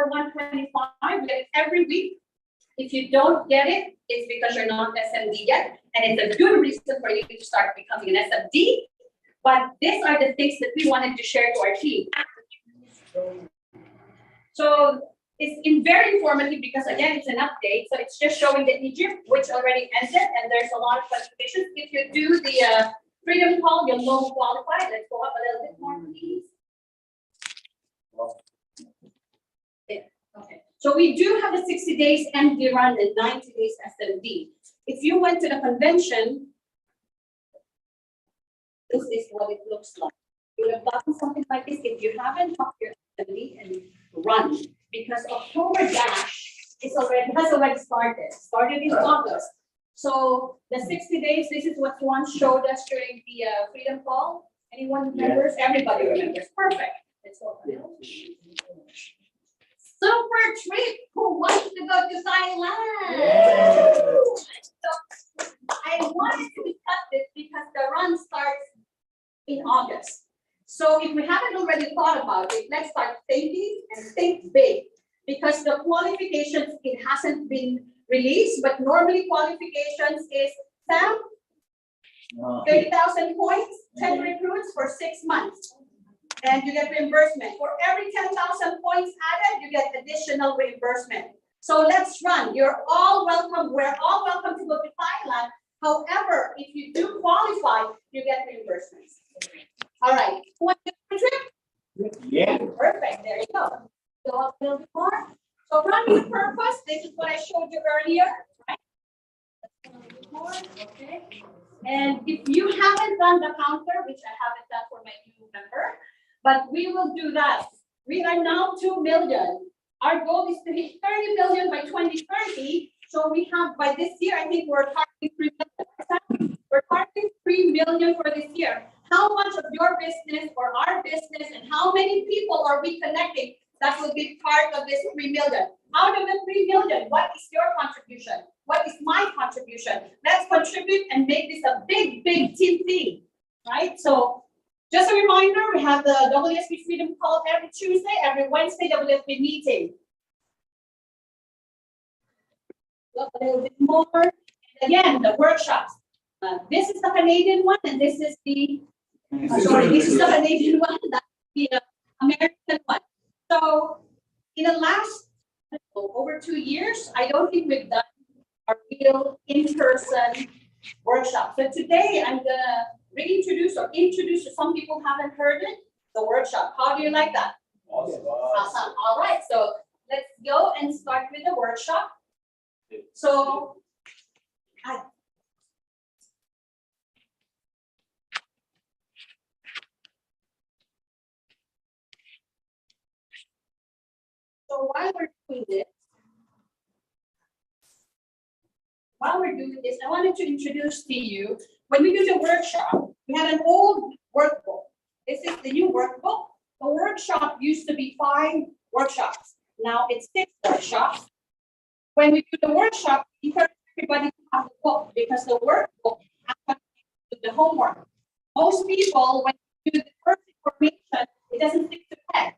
number 125. We get it every week. If you don't get it, it's because you're not SMD yet, and it's a good reason for you to start becoming an SMD. But these are the things that we wanted to share to our team. So it's very informative because again, it's an update. So it's just showing the Egypt, which already ended, and there's a lot of classifications. If you do the Freedom Call, you'll know who qualified. Let's go up a little bit more, please. Okay. So we do have a 60 days MD run and 90 days SMD. If you went to the convention, this is what it looks like. You would have gotten something like this if you haven't talked your SMD and run, because October Dash has already started in August. So the 60 days, this is what Juan showed us during the Freedom Call. Anyone remembers? Yeah. Everybody remembers. Perfect. Let's go. Super trip. Who wants to go to Thailand? Yeah. So I wanted to discuss this because the run starts in August. So if we haven't already thought about it, let's start thinking and think big, because the qualifications, it hasn't been released, but normally qualifications is 30,000 points, 10 recruits for 6 months. And you get reimbursement. For every 10,000 points added, you get additional reimbursement. So let's run. You're all welcome. We're all welcome to go to Thailand. However, if you do qualify, you get reimbursements. All right. Want to do the trip? Yeah. Perfect. There you go. Go up a little bit more. So running purpose, this is what I showed you earlier, right? Let's go a little bit more. Okay. And if you haven't done the counter, which I haven't done for my new member, but we will do that. We are now 2 million. Our goal is to hit 30 million by 2030. So we have, by this year, I think we're targeting 3 million. We're targeting 3 million for this year. How much of your business or our business and how many people are we connecting? That will be part of this 3 million. Out of the 3 million, what is your contribution? What is my contribution? Let's contribute and make this a big, big team thing, right? So just a reminder, we have the WSB Freedom Call every Tuesday, every Wednesday, WSB meeting. Look a little bit more. And again, the workshops. This is the Canadian one, and this is the, this is the Canadian one, that's the American one. So in the last over 2 years, I don't think we've done a real in-person workshop. So today I'm gonna reintroduce or introduce to some people who haven't heard it, the workshop. How do you like that? Awesome. Awesome. All right, so let's go and start with the workshop. So while we're doing this, I wanted to introduce to you, when we do the workshop, we had an old workbook. This is the new workbook. The workshop used to be 5 workshops. Now it's 6 workshops. When we do the workshop, we encourage everybody to have the book because the workbook has the homework. Most people, when you do the first information, it doesn't stick to the head.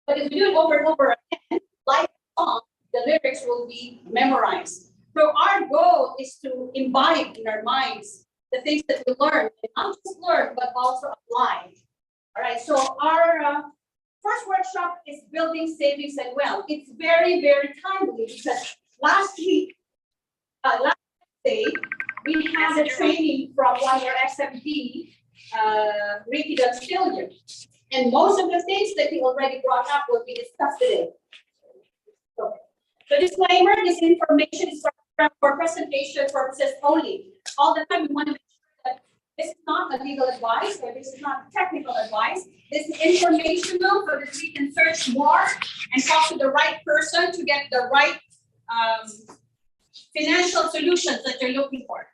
But if we do it over and over again, like a song, the lyrics will be memorized. So our goal is to imbibe in our minds the things that we learn, and not just learn, but also apply. All right, so our first workshop is building savings and wealth. It's very, very timely because last day, we had a training from one of our SMD, Ricky Dunstillion. And most of the things that he already brought up will be discussed today. So disclaimer, this information is for presentation purposes only. All the time we want to make sure that this is not a legal advice or this is not technical advice. This is informational so that we can search more and talk to the right person to get the right financial solutions that you're looking for.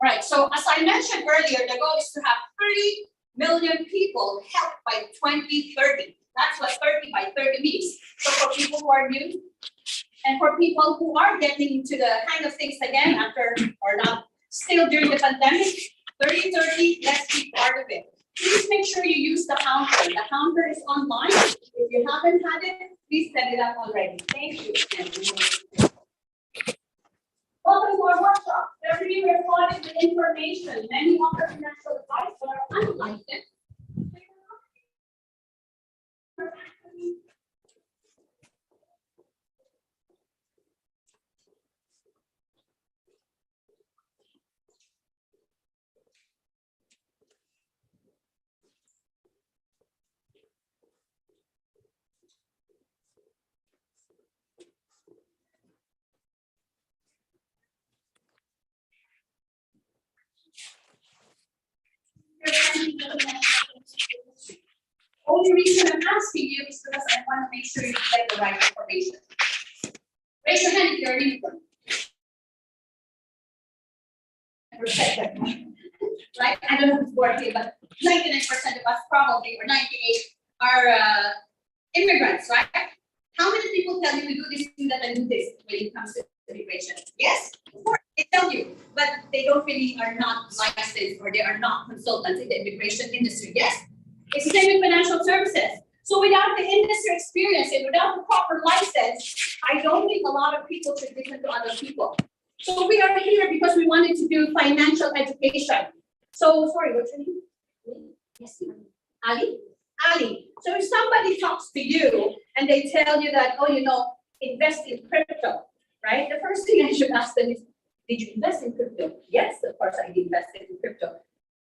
All right, so as I mentioned earlier, the goal is to have 3 million people helped by 2030. That's what 30 by 30 means. So for people who are new and for people who are getting into the kind of things again after or not, still during the pandemic, 30-30, let's be part of it. please make sure you use the counter. The counter is online. If you haven't had it, please set it up already. Thank you. Welcome to our workshop. Every week we're provided with information. Many offer financial advice but are unlicensed. Only reason I'm asking you is because I want to make sure you get the right information. Raise your hand if you're a unicorn. Right? I don't know if it's working, but 99% of us probably, or 98, are immigrants, right? How many people tell you to do this, do that, and do this when it comes to immigration? Yes, of course, they tell you, but they don't really are not licensed or they are not consultants in the immigration industry. Yes, it's the same with financial services. So without the industry experience and without the proper license, I don't think a lot of people should listen to other people. So we are here because we wanted to do financial education. So sorry, what's your name? Yes, Ali. Ali. So if somebody talks to you and they tell you that, oh, you know, invest in crypto, right? The first thing I should ask them is, did you invest in crypto? Yes, of course I invested in crypto.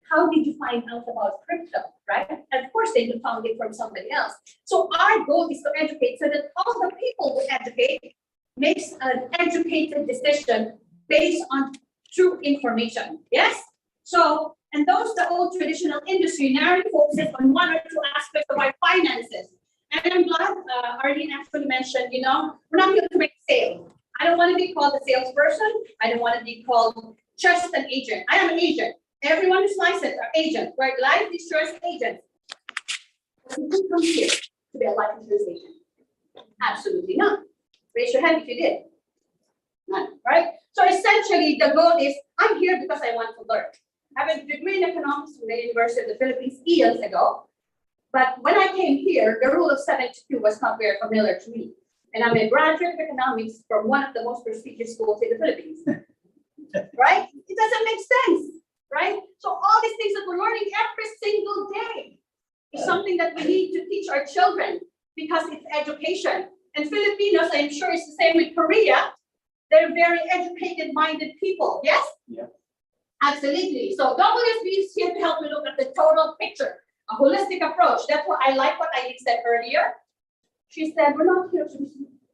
How did you find out about crypto, right? And of course they found it from somebody else. So our goal is to educate so that all the people who educate makes an educated decision based on true information. Yes? So, and those the old traditional industry narrowly focuses on one or two aspects of our finances. And I'm glad Arlene actually mentioned, you know, we're not here to make sales. I don't want to be called a salesperson. I don't want to be called just an agent. I am an agent. Everyone who's licensed are agents, right? Life insurance agents. Who comes here to be a life insurance agent? Absolutely not. Raise your hand if you did. None, right? So essentially, the goal is, I'm here because I want to learn. I have a degree in economics from the University of the Philippines years ago. But when I came here, the rule of 72 was not very familiar to me. And I'm a graduate of economics from one of the most prestigious schools in the Philippines. Right? It doesn't make sense, right? So all these things that we're learning every single day is something that we need to teach our children because it's education. And Filipinos, I'm sure it's the same with Korea. They're very educated-minded people, yes? Yeah. Absolutely. So WSB is here to help me look at the total picture, a holistic approach. That's what I like what I said earlier. She said, we're not here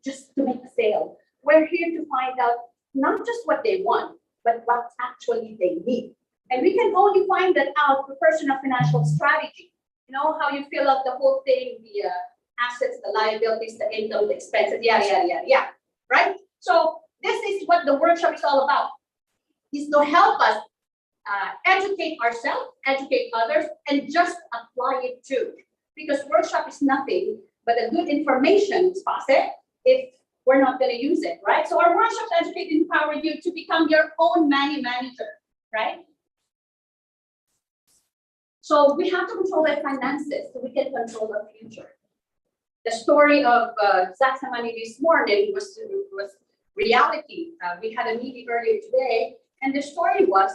just to make a sale. We're here to find out not just what they want, but what actually they need. And we can only find that out through personal financial strategy. You know, how you fill out the whole thing, the assets, the liabilities, the income, the expenses, yeah. Right? So this is what the workshop is all about, is to help us educate ourselves, educate others, and just apply it too. Because workshop is nothing but a good information deposit if we're not going to use it, right? So our workshops educate and empower you to become your own money manager, right? So we have to control our finances so we can control our future. The story of Zach Samani this morning was reality. We had a meeting earlier today, and the story was,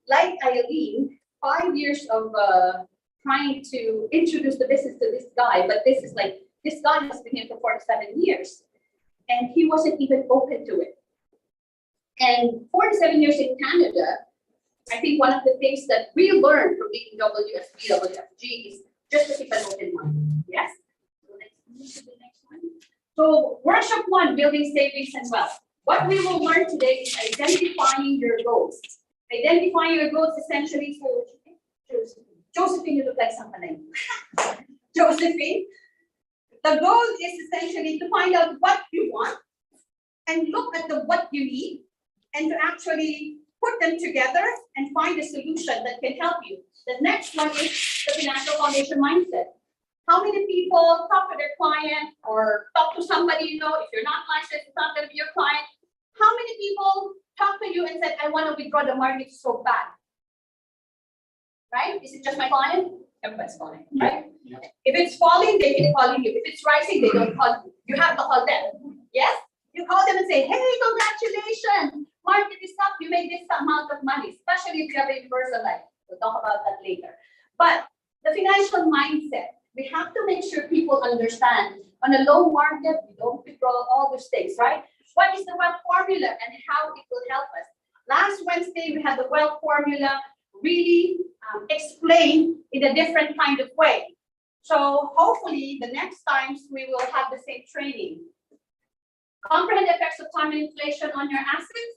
like Eileen, 5 years of trying to introduce the business to this guy, but this guy has been here for 47 years, and he wasn't even open to it. And 47 years in Canada, I think one of the things that we learned from being WSB, WFG is just to keep an open mind. Yes? So workshop 1, building savings and wealth. What we will learn today is identifying your goals. Identifying your goals essentially for Josephine, you look like something. Josephine, the goal is essentially to find out what you want and look at what you need and to actually put them together and find a solution that can help you. The next one is the financial foundation mindset. How many people talk to their client or talk to somebody, you know, if you're not licensed, it's not going to be your client. How many people talk to you and said, I want to withdraw the mortgage so bad? Right? Is it just my client? Everybody's calling, right? Yeah. If it's falling, they keep calling you. If it's rising, they don't call you. You have to call them. Yes? You call them and say, hey, congratulations. Market is up. You made this amount of money, especially if you have a universal life. We'll talk about that later. But the financial mindset, we have to make sure people understand on a low market, we don't withdraw all those things, right? What is the wealth formula and how it will help us? Last Wednesday, we had the wealth formula really explained in a different kind of way. So hopefully the next times we will have the same training. Comprehend the effects of time and inflation on your assets.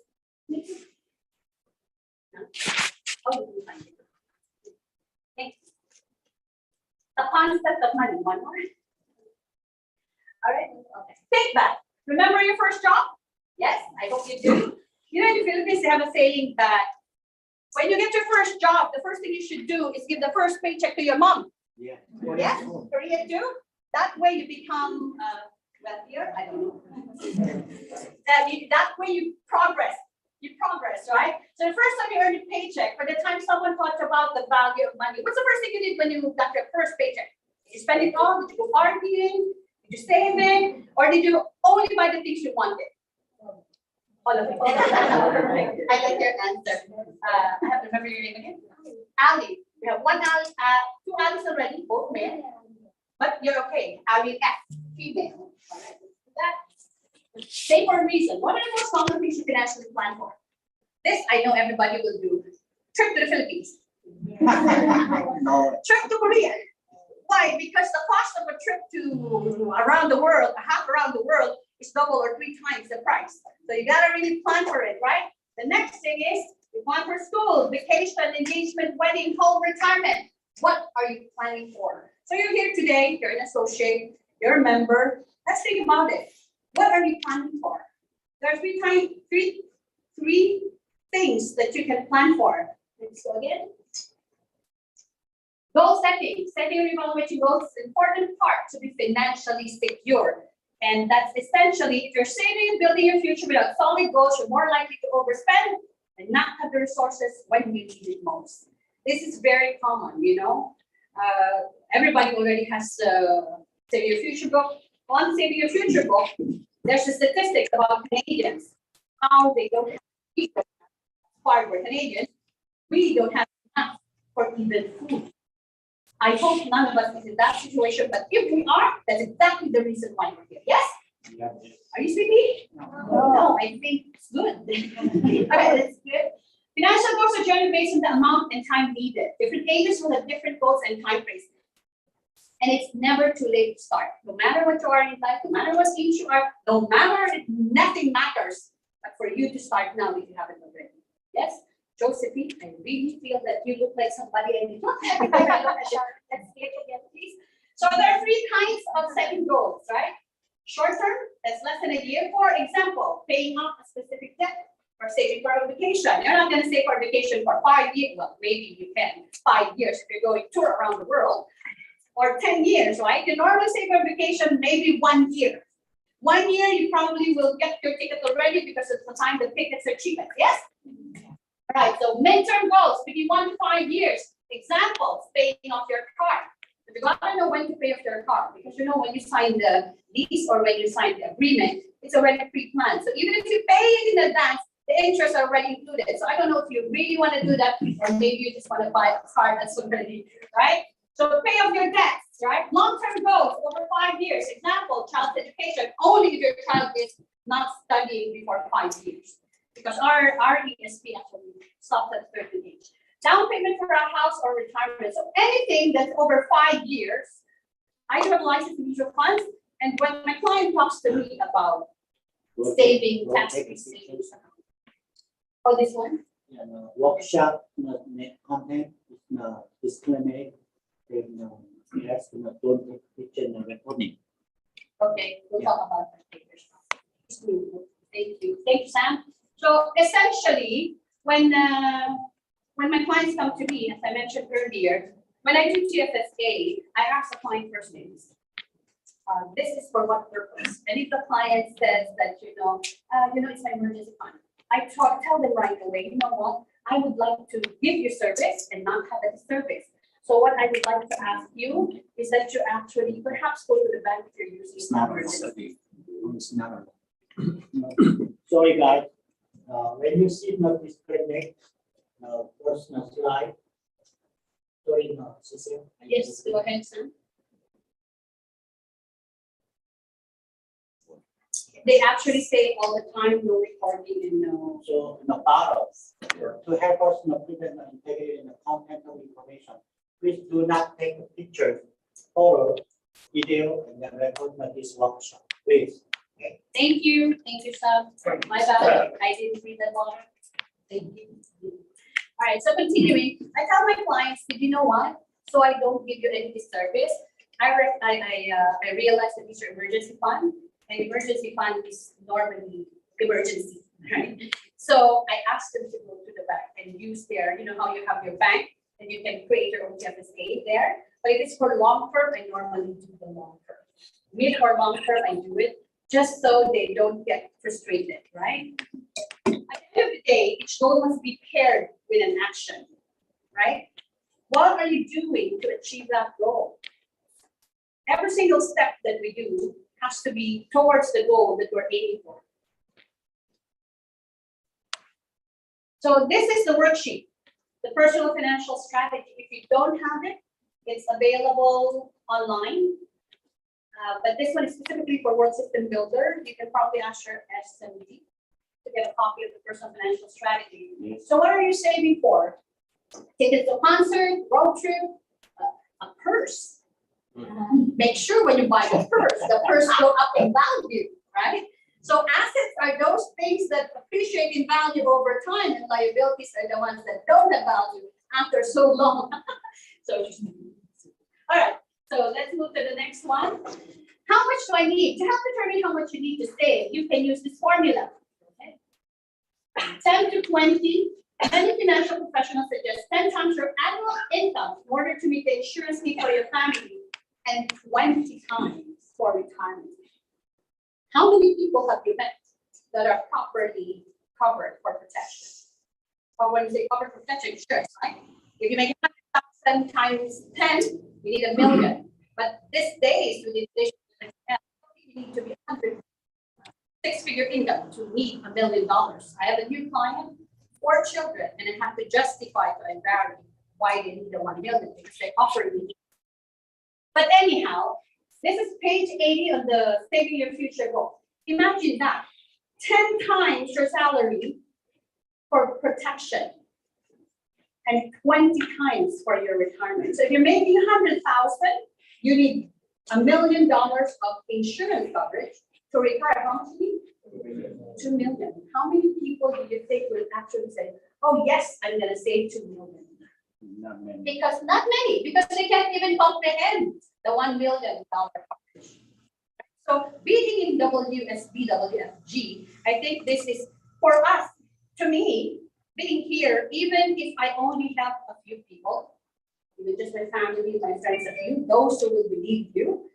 Oh, okay. The concept of money, one more. All right, okay. Take back. Remember your first job? Yes, I hope you do. You know, in the Philippines, they have a saying that when you get your first job, the first thing you should do is give the first paycheck to your mom. Yeah. Yes, Korea too. That way you become wealthier. I don't know. That way you progress. You progress, right? So the first time you earn a paycheck, by the time someone talks about the value of money, what's the first thing you did when you got your first paycheck? Did you spend it all? Did you go partying? Did you save it? Or did you only buy the things you wanted? All of it. I like your answer. I have to remember your name again. Ali. We have one Ali, two Ali's already, both male. But you're okay. Ali F, female. All right. Say for a reason. What are the most common things you can actually plan for? This I know everybody will do. Trip to the Philippines. No. Trip to Korea. Why? Because the cost of a trip to around the world, a half around the world, is double or 3 times the price. So you gotta really plan for it, right? The next thing is you plan for school, vacation, engagement, wedding, home, retirement. What are you planning for? So you're here today, you're an associate, you're a member. Let's think about it. What are you planning for? There are three things that you can plan for. Let's go again. Goal setting. Setting and evaluating goals is an important part to be financially secure. And that's essentially, if you're saving and building your future without solid goals, you're more likely to overspend and not have the resources when you need it most. This is very common, you know. Everybody already has saving your future book. On saving your future book, there's the statistics about Canadians, how they don't have part we're Canadians, we don't have enough for even food. I hope none of us is in that situation, but if we are, that's exactly the reason why we're here. Yes? Yeah. Are you sleepy? No, I think it's good. All right, that's good. Financial goals are generally based on the amount and time needed. Different ages will have different goals and time frames. And it's never too late to start. No matter what you are in life, no matter what age you are, no matter, nothing matters. But for you to start now if you haven't already. Yes? Josephine, I really feel that you look like somebody I need. Let's click again, please. So there are 3 kinds of setting goals, right? Short term, that's less than a year. For example, paying off a specific debt or saving for a vacation. You're not going to save for a vacation for 5 years. Well, maybe you can 5 years if you're going tour around the world. Or 10 years, right? You normally save for a vacation maybe 1 year. 1 year, you probably will get your ticket already because it's the time the tickets are cheapest. Yes? All right, so midterm goals between 1 to 5 years. Examples, paying off your car. But you gotta know when to pay off your car because you know when you sign the lease or when you sign the agreement, it's already pre-planned. So even if you pay it in advance, the interest are already included. So I don't know if you really want to do that or maybe you just want to buy a car that's already, right? So pay off your debts, right? Long-term goals over 5 years. Example, child education, only if your child is not studying before 5 years. Because our ESP actually stopped at 30 age. Down payment for a house or retirement. So anything that's over 5 years, I do have licensed mutual funds. And when my client talks to me about saving, tax-free savings. Oh, this one? Yeah, workshop content disclaimer. Yes, don't kitchen recording. Okay, we'll talk about that later. Thank you. Thank you, Sam. So essentially, when my clients come to me, as I mentioned earlier, when I do TFSA, I ask the client first names. this is for what purpose? And if the client says that, it's my emergency fund, tell them right away, you know what? I would like to give you service and not have any service. So what I would like to ask you is that you actually perhaps go to the bank if you're using. It's not It's not Sorry, guys. When you see the display, personal slide. Sorry, no, Cecile. Yes, go ahead, sir. They actually say all the time, no recording and no. So, the bottles, to help us prevent the integrity in the content of information, please do not take a picture, photo, video, and then record this workshop, please. Okay? Thank you, sir. My bad, I didn't read that one. Thank you. All right, so continuing, I tell my clients, did you know what? So I don't give you any service. I realize that these are emergency fund, and emergency fund is normally emergency, right? So I asked them to go to the bank and use their, how you have your bank and you can create your own TFSA there. But if it's for long term, I normally do the long term. Mid or long term, I do it just so they don't get frustrated, right? At the end of the day, each goal must be paired with an action, right? What are you doing to achieve that goal? Every single step that we do has to be towards the goal that we're aiming for. So this is the worksheet, the personal financial strategy. If you don't have it, it's available online. But this one is specifically for World System Builder. You can probably ask your SMD to get a copy of the personal financial strategy. Yes. So what are you saving for? Tickets to a concert, road trip, a purse. Make sure when you buy the purse go up in value, right? So assets are those things that appreciate in value over time, and liabilities are the ones that don't have value after so long. So just all right. So let's move to the next one. How much do I need? To help determine how much you need to save, you can use this formula. Okay? 10 to 20. Any financial professional suggests 10 times your annual income in order to meet the insurance need for your family, and 20 times for retirement. How many people have you met that are properly covered for protection? Or when you say covered for protection, insurance, right? If you make 100,000 times 10, you need $1 million. But these days, with inflation, you need to be 100, six-figure income to meet $1 million. I have a new client, 4 children, and I have to justify to environment why they need the $1 million because they offer me. But anyhow, this is page 80 of the Saving Your Future goal. Imagine that 10 times your salary for protection and 20 times for your retirement. So if you're making 100,000, you need $1 million of insurance coverage to retire. How much do you need? 2 million. How many people do you think will actually say, "Oh yes, I'm going to save 2 million"? Not many. Because not many, because they can't even comprehend the $1 million coverage. So being in WSB, WFG, I think this is for us, to me, being here, even if I only have a few people, even just my family, my friends, a few, those who will believe you,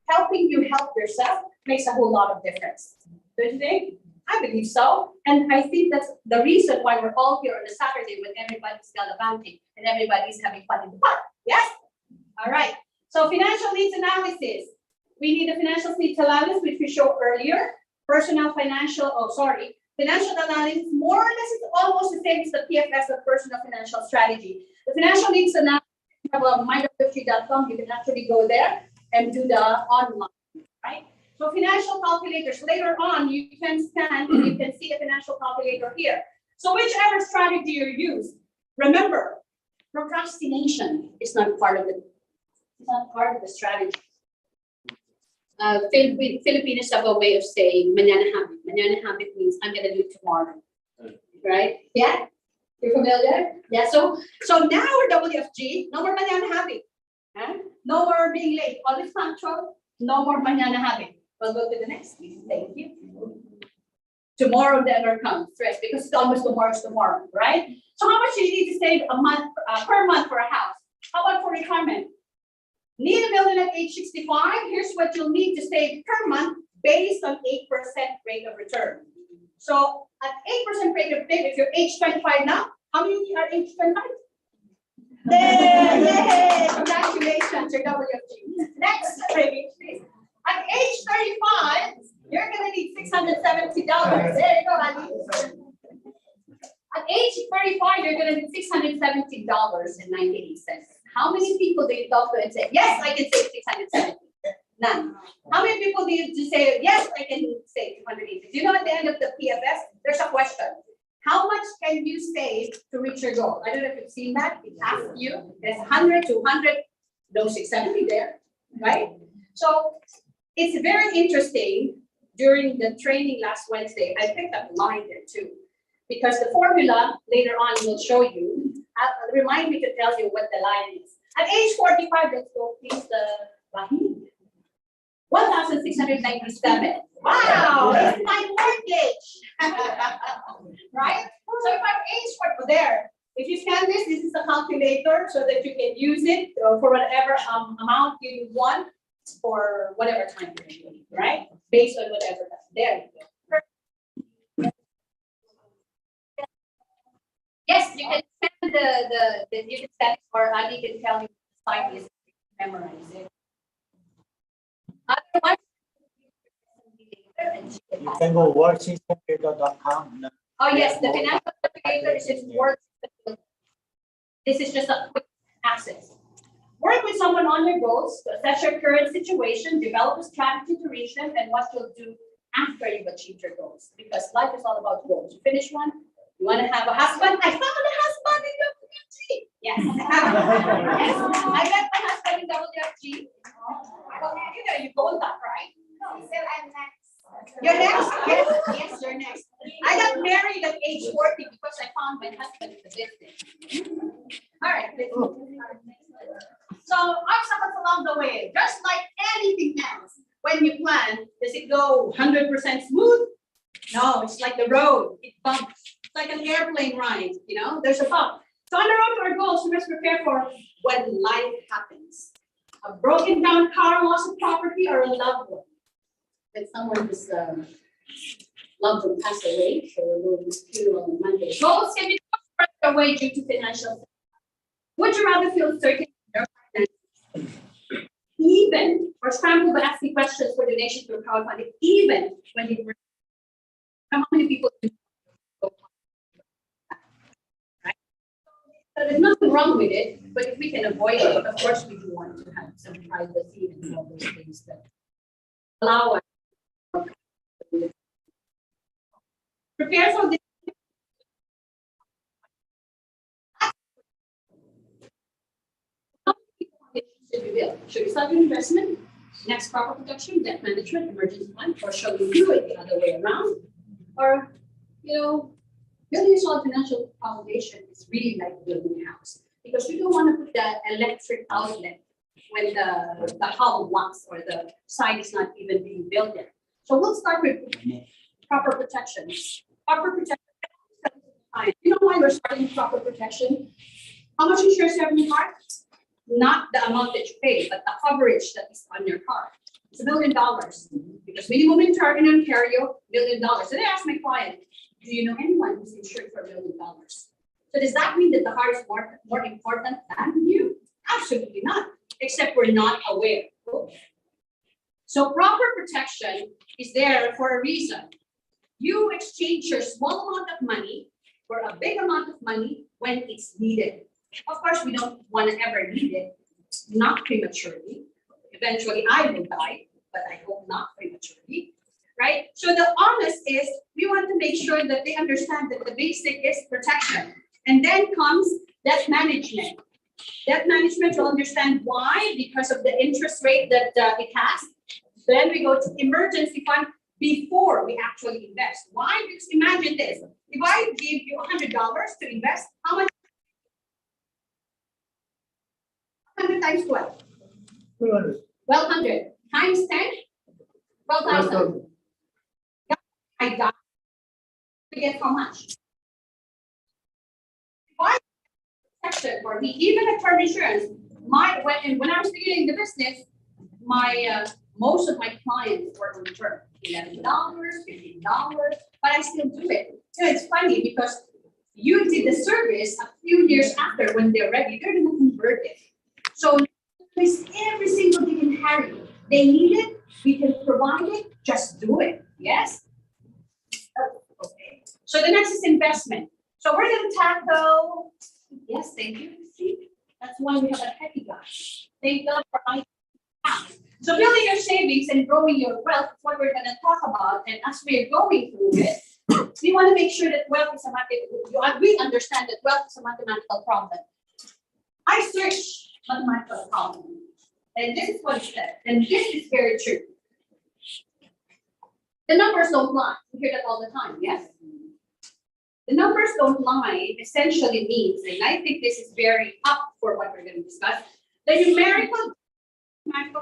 helping you help yourself makes a whole lot of difference. Don't you think? I believe so. And I think that's the reason why we're all here on a Saturday when everybody's gallivanting and everybody's having fun in the park. Yes? All right. So financial needs analysis. We need a financial needs analysis, which we showed earlier. Financial analysis, more or less, is almost the same as the PFS of personal financial strategy. The financial needs analysis, you have mywfg.com, you can actually go there and do the online, right? So financial calculators, later on, you can scan and you can see the financial calculator here. So whichever strategy you use, remember, procrastination is not part of the strategy. Filipinos have a way of saying manana habit. Manana habit means I'm gonna do it tomorrow, right? Yeah, you're familiar? Yeah. So now we're WFG. No more manana habit. Huh? No more being late. Always punctual. No more manana habit. We'll go to the next, please. Thank you. Tomorrow never comes, right? Because it's almost tomorrow, right? So how much do you need to save a month per month for a house? How about for retirement? Need $1 million at age 65, here's what you'll need to save per month based on 8% rate of return. So at 8% rate of return, if you're age 25 now, how many are age 25? There, yay! Congratulations, your WFG. Next page, please. At age 35, you're gonna need $670. There you go, Ali. At age 35, you're gonna need $670.98. How many people do you talk to and say, yes, I can save 670? None. How many people do you say, yes, I can save 280? Do you know at the end of the PFS, there's a question. How much can you save to reach your goal? I don't know if you've seen that. It asks you, there's 100, 200, no 670 there, right? So it's very interesting. During the training last Wednesday, I picked up a line there too, because the formula later on will show you. Remind me to tell you what the line is. At age 45, let's go please the Bahid. 1,697. Wow, it's my mortgage. Right? So if I'm age 40, there, if you scan this is a calculator so that you can use it for whatever amount you want for whatever time period, right? Based on whatever that's there. Yes, you can send you can send it, or Ali can tell you the site is memorize it. Otherwise, You can go worksystembuilder.com. oh yes, the financial calculator is just work. This is just a quick access. Work with someone on your goals to assess your current situation, develop a strategy to reach them, and what you'll do after you've achieved your goals. Because life is all about goals. You finish one, you want to have a husband. I found a husband in WFG. Yes. Yes. I met my husband in WFG. You go on that, right? No, so I'm next. You're next? Yes, yes, you're next. I got married at age 40 because I found my husband in the business. All right, let's move. So obstacles along the way, just like anything else, when you plan, does it go 100% smooth? No, it's like the road, it bumps. It's like an airplane ride, you know, there's a bump. So on the road to our goals, we must prepare for when life happens. A broken down car, loss of property, or a loved one. When someone who's loved one passed away, so we'll do funeral on Monday. Goals can be pushed away due to financial. Would you rather feel certain? Even, for example, by asking questions for donations to a crowdfunding, even when you how many people do right? So there's nothing wrong with it, but if we can avoid it, of course we do want to have some privacy and all those things that allow us to prepare for this. Should we start with investment, next proper protection, debt management, emergency fund, or shall we do it the other way around? Or, you know, building a solid financial foundation is really like building a house because you don't want to put the electric outlet when the hollow blocks or the side is not even being built yet. So we'll start with proper protection. Proper protection. You know why we're starting with proper protection? How much insurance you have in your car? Not the amount that you pay, but the coverage that is on your car. It's $1 million because minimum in Ontario, $1 million. So they asked my client, do you know anyone who's insured for $1 million? So does that mean that the car is more important than you? Absolutely not, except we're not aware. So proper protection is there for a reason. You exchange your small amount of money for a big amount of money when it's needed. Of course, we don't want to ever need it, not prematurely. Eventually, I will die, but I hope not prematurely, right? So the honest is, we want to make sure that they understand that the basic is protection. And then comes debt management. Debt management will understand why, because of the interest rate that it has. Then we go to emergency fund before we actually invest. Why? Because imagine this. If I give you $100 to invest, how much? 100 times 12. 1,200 times 10, 12,000. I got to get how much? Why protection for me? Even a term insurance. When I was beginning the business, most of my clients work on term, $11, $15, but I still do it. So it's funny because you did the service a few years after when they're ready, they're gonna convert it. So it's every single thing in Harry. They need it, we can provide it, just do it. Yes? Okay. So the next is investment. So we're gonna tackle, yes, thank you. See, that's why we have a happy guy. Thank God for my. So building your savings and growing your wealth is what we're gonna talk about. And as we're going through it, we want to make sure that wealth is a mathematical, we understand that wealth is a mathematical problem. I search mathematical problem, and this is what it says, and this is very true. The numbers don't lie. You hear that all the time, yes? The numbers don't lie essentially means, and I think this is very up for what we're going to discuss, the numerical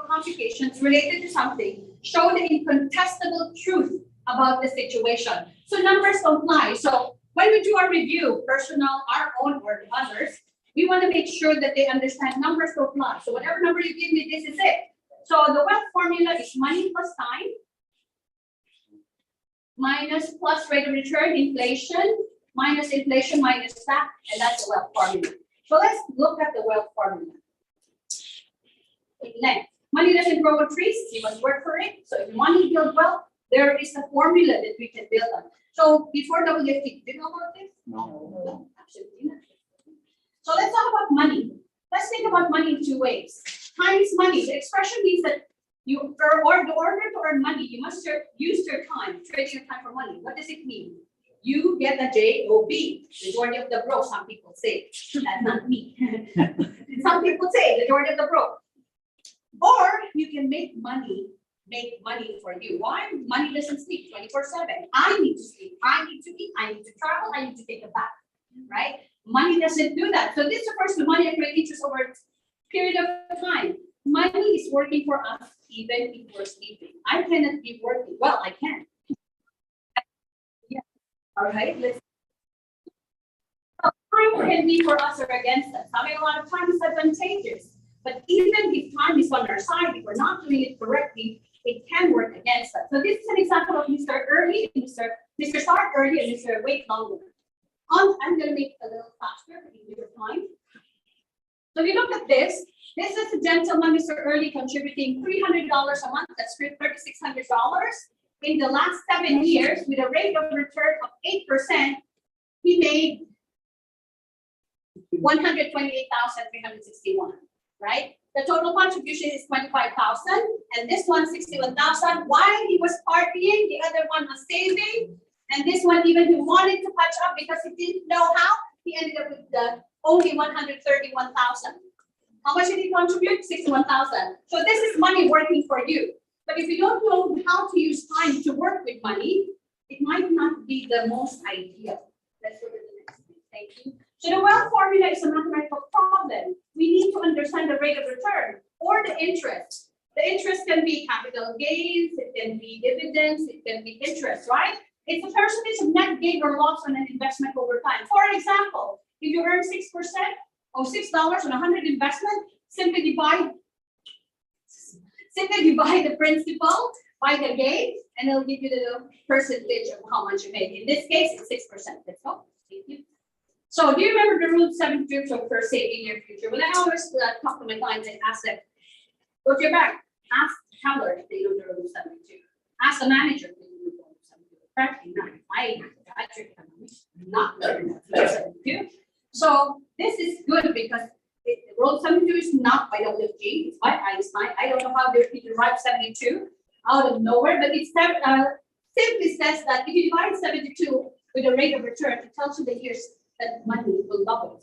complications related to something show the incontestable truth about the situation. So numbers don't lie. So when we do our review, personal, our own, or the others, we want to make sure that they understand numbers don't lie. So whatever number you give me, this is it. So the wealth formula is money plus time, minus plus rate of return, inflation, minus inflation, minus that, and that's the wealth formula. So let's look at the wealth formula. Next, money doesn't grow on trees, you must work for it. So if money builds wealth, there is a formula that we can build on. So before WFT, do you know about this? No. Absolutely not. So let's talk about money. Let's think about money in two ways. Time is money. The expression means that in order to earn money, you must use your time, trading your time for money. What does it mean? You get a job, majority of the bro, some people say. That's not me. Some people say, majority of the bro. Or you can make money for you. Why? Money doesn't sleep 24/7. I need to sleep. I need to eat. I need to travel. I need to take a bath. Right? Money doesn't do that. So this refers to money and great interest over a period of time. Money is working for us even if we're sleeping. I cannot be working. Well, I can. Yeah. All right. Let's. Time can be for us or against us. Having a lot of time is advantageous. But even if time is on our side, if we're not doing it correctly, it can work against us. So this is an example of Mr. Early, Mr. Start Early, and Mr. Wait Longer. I'm going to make it a little faster in your time. So if you look at this is a gentleman, Mr. Early, contributing $300 a month. That's $3,600. In the last 7 years, with a rate of return of 8%, he made $128,361. Right? The total contribution is $25,000, and this one $61,000. Why he was partying, the other one was saving, and this one even he wanted to catch up because he didn't know how. He ended up with the only $131,000. How much did he contribute? $61,000. So this is money working for you. But if you don't know how to use time to work with money, it might not be the most ideal. Let's go to the next one. Thank you. So the wealth formula is a mathematical problem. We need to understand the rate of return or the interest. The interest can be capital gains, it can be dividends, it can be interest, right? It's a percentage of net gain or loss on an investment over time. For example, if you earn 6% or $6 on 100 investment, simply divide the principal by the gain, and it'll give you the percentage of how much you made. In this case, it's 6%. Let's go. Thank you. So do you remember the rule 7 trips of first saving your future? Well, I always talk to my clients and ask them, go to your bank, ask the teller if they know the rule 72. Ask the manager if they know the rule 72. Practically not. I trick them. Not learning that 72. So this is good because rule 72 is not by WFG, it's by Einstein. I don't know how they derived 72 out of nowhere, but it simply says that if you divide 72 with a rate of return, it tells you the years that money will double.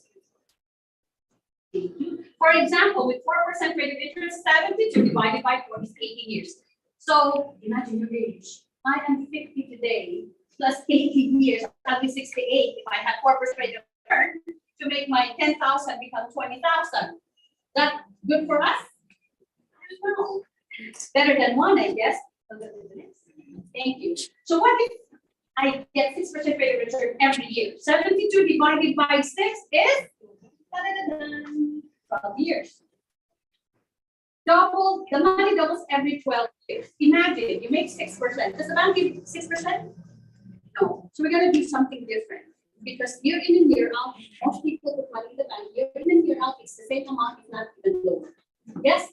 For example, with 4% rate of interest, 72 divided by 4 is 18 years. So imagine your age. I am 50 today, plus 18 years, I'll be 68 if I had 4% rate of return to make my 10,000 become 20,000. That good for us? No. Better than one, I guess. Thank you. So what if I get 6% rate of return every year? 72 divided by 6 is 12 years. double, the money doubles every 12 years. Imagine you make 6%. Does the bank give 6%? No. So we're gonna do something different. Because year in and year out, most people put money in the bank, year in and year out, it's the same amount, if not even lower. Yes?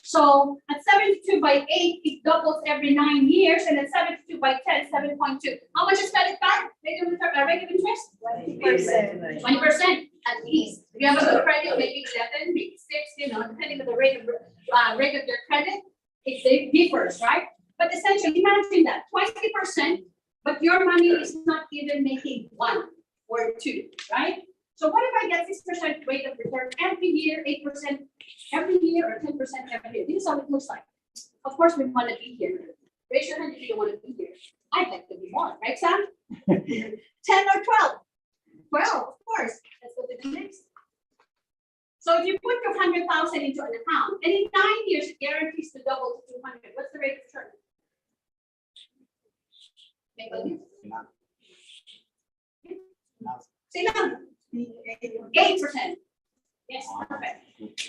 So at 72 by 8, it doubles every 9 years, and at 72 by 10, 7.2. How much is credit card? Rate of interest? 20%. 20% at least. If you have a good credit, maybe 7, maybe 6, depending on the rate of your credit, it differs, right? But essentially, imagine that 20%, but your money is not even making 1 or 2, right? So what if I get 6% rate of return every year, 8% every year, or 10% every year? This is how it looks like. Of course, we want to be here. Raise your hand if you don't want to be here. I'd like to be more, right, Sam? 10 or 12? 12, of course. Let's go to the next. So if you put your 100,000 into an account, and in 9 years it guarantees to double to 200, what's the rate of return? Make a list. Say now. 8%. Yes, perfect.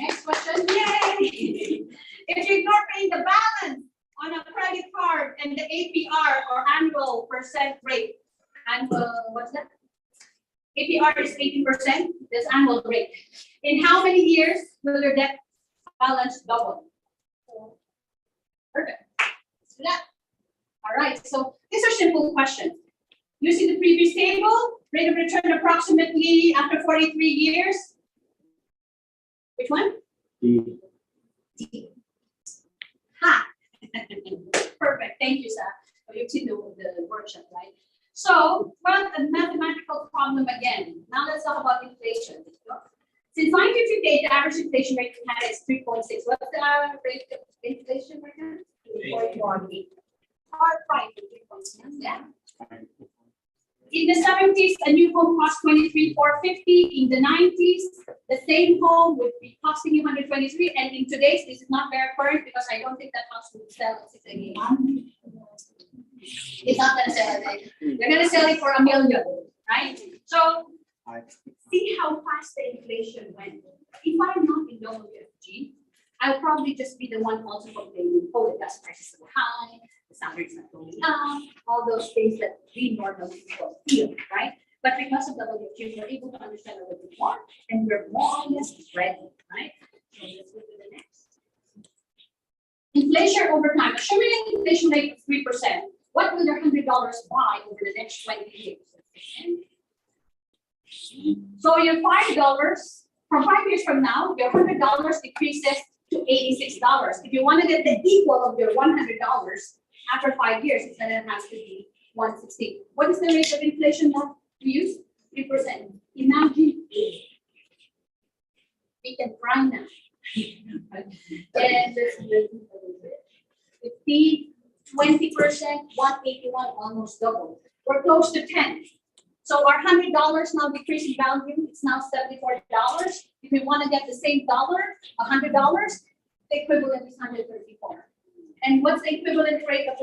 Next question. Yay! If you ignore paying the balance on a credit card and the APR or annual percent rate, what's that? APR is 18%, that's annual rate. In how many years will your debt balance double? Perfect. Let's do that. All right, so these are simple questions. Using the previous table, rate of return approximately after 43 years. Which one? D. Ha! Perfect, thank you, Sir. You've seen the workshop, right? So, well, a mathematical problem again. Now let's talk about inflation. Since 1958, the average inflation rate in Canada is 3.6. What's the average rate of inflation right now? 3.1. Hard right, 3.1. Yeah. In the 70s, a new home cost $23,450. In the 90s, the same home would be costing you $123. And in today's, this is not very current because I don't think that house would sell at 6 again. It's not going to sell it. They're going to sell it for $1 million, right? So see how fast the inflation went. If I'm not in WFG, I'll probably just be the one also complaining, oh, the gas prices are high, the salaries are going up, all those things that we normally don't feel, right? But because of WFG, we're able to understand a little bit more, and we're more or less ready, right? So let's go to the next. Inflation over time. Assuming an inflation rate of 3%, what will your $100 buy over the next 20 years? So your $5, from 5 years from now, your $100 decreases to $86. If you want to get the equal of your $100 after 5 years, then it has to be 160. What is the rate of inflation now we use? 3%. Imagine we can try now. And 50, 20%, 181, almost double. We're close to 10. So our $100 now decreasing value, it's now $74. If we want to get the same dollar, $100, the equivalent is 134. And what's the equivalent rate of